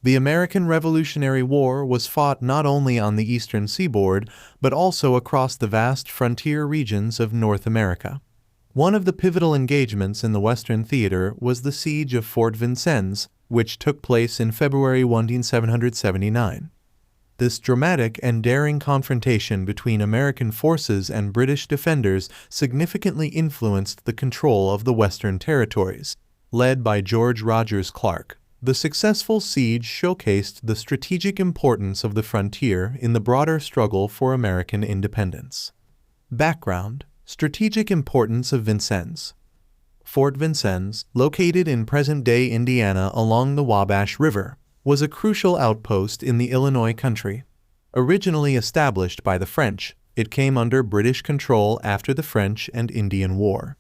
The American Revolutionary War was fought not only on the eastern seaboard, but also across the vast frontier regions of North America. One of the pivotal engagements in the Western theater was the siege of Fort Vincennes, which took place in February 1779. This dramatic and daring confrontation between American forces and British defenders significantly influenced the control of the Western territories, led by George Rogers Clark. The successful siege showcased the strategic importance of the frontier in the broader struggle for American independence. Background: strategic importance of Vincennes. Fort Vincennes, located in present-day Indiana along the Wabash River, was a crucial outpost in the Illinois country. Originally established by the French, it came under British control after the French and Indian War.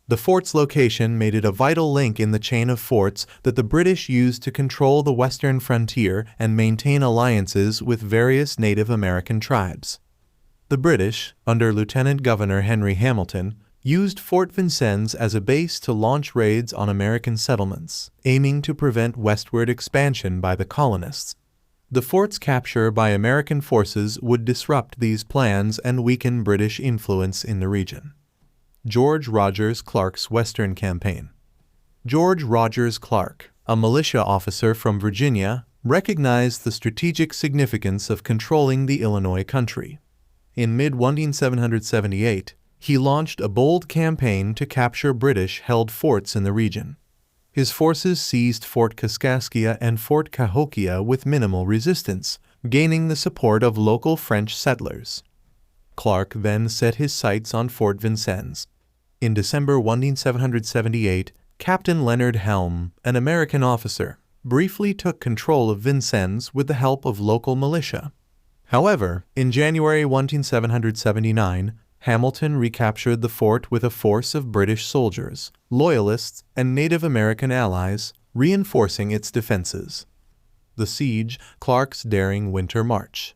The fort's location made it a vital link in the chain of forts that the British used to control the western frontier and maintain alliances with various Native American tribes. The British, under Lieutenant Governor Henry Hamilton, used Fort Vincennes as a base to launch raids on American settlements, aiming to prevent westward expansion by the colonists. The fort's capture by American forces would disrupt these plans and weaken British influence in the region. George Rogers Clark's Western Campaign. George Rogers Clark, a militia officer from Virginia, recognized the strategic significance of controlling the Illinois country. In mid-1778, he launched a bold campaign to capture British-held forts in the region. His forces seized Fort Kaskaskia and Fort Cahokia with minimal resistance, gaining the support of local French settlers. Clark then set his sights on Fort Vincennes. In December 1778, Captain Leonard Helm, an American officer, briefly took control of Vincennes with the help of local militia. However, in January 1779, Hamilton recaptured the fort with a force of British soldiers, Loyalists, and Native American allies, reinforcing its defenses. The siege, Clark's daring winter march.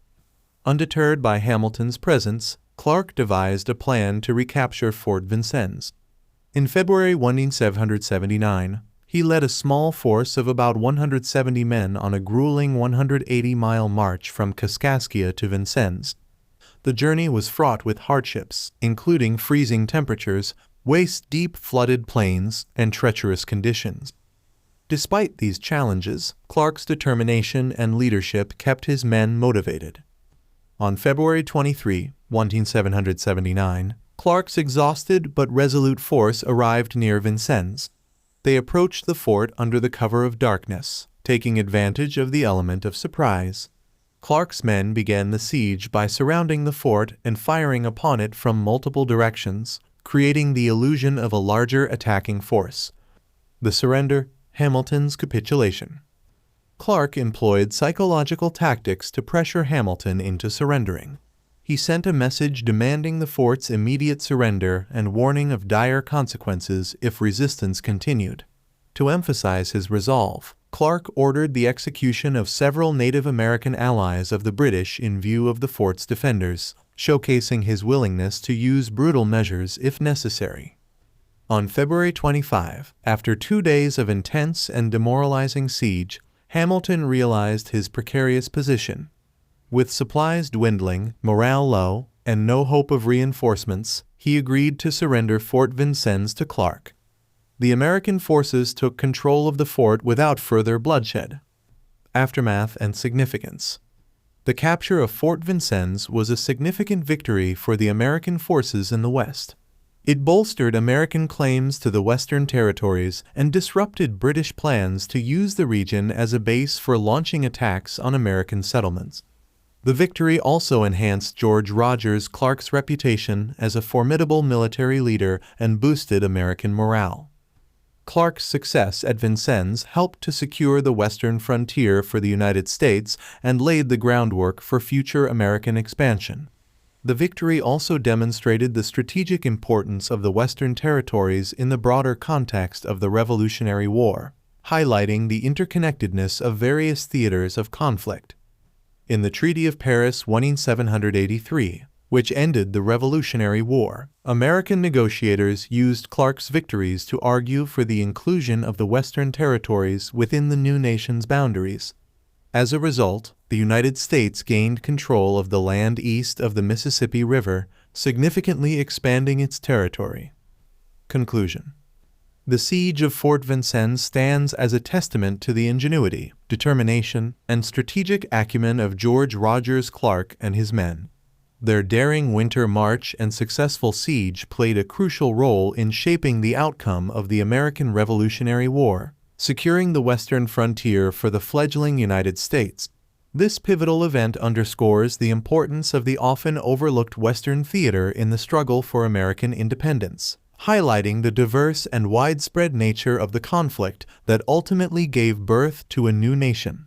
Undeterred by Hamilton's presence, Clark devised a plan to recapture Fort Vincennes. In February 1779, he led a small force of about 170 men on a grueling 180-mile march from Kaskaskia to Vincennes. The journey was fraught with hardships, including freezing temperatures, waist-deep flooded plains, and treacherous conditions. Despite these challenges, Clark's determination and leadership kept his men motivated. On February 23, 1779, Clark's exhausted but resolute force arrived near Vincennes. They approached the fort under the cover of darkness, taking advantage of the element of surprise. Clark's men began the siege by surrounding the fort and firing upon it from multiple directions, creating the illusion of a larger attacking force. The surrender, Hamilton's capitulation. Clark employed psychological tactics to pressure Hamilton into surrendering. He sent a message demanding the fort's immediate surrender and warning of dire consequences if resistance continued. To emphasize his resolve, Clark ordered the execution of several Native American allies of the British in view of the fort's defenders, showcasing his willingness to use brutal measures if necessary. On February 25, after 2 days of intense and demoralizing siege, Hamilton realized his precarious position. With supplies dwindling, morale low, and no hope of reinforcements, he agreed to surrender Fort Vincennes to Clark. The American forces took control of the fort without further bloodshed. Aftermath and significance. The capture of Fort Vincennes was a significant victory for the American forces in the West. It bolstered American claims to the Western territories and disrupted British plans to use the region as a base for launching attacks on American settlements. The victory also enhanced George Rogers Clark's reputation as a formidable military leader and boosted American morale. Clark's success at Vincennes helped to secure the western frontier for the United States and laid the groundwork for future American expansion. The victory also demonstrated the strategic importance of the Western territories in the broader context of the Revolutionary War, highlighting the interconnectedness of various theaters of conflict. In the Treaty of Paris 1783, which ended the Revolutionary War, American negotiators used Clark's victories to argue for the inclusion of the Western territories within the new nation's boundaries. As a result, the United States gained control of the land east of the Mississippi River, significantly expanding its territory. Conclusion. The siege of Fort Vincennes stands as a testament to the ingenuity, determination, and strategic acumen of George Rogers Clark and his men. Their daring winter march and successful siege played a crucial role in shaping the outcome of the American Revolutionary War, securing the western frontier for the fledgling United States. This pivotal event underscores the importance of the often overlooked Western theater in the struggle for American independence, highlighting the diverse and widespread nature of the conflict that ultimately gave birth to a new nation.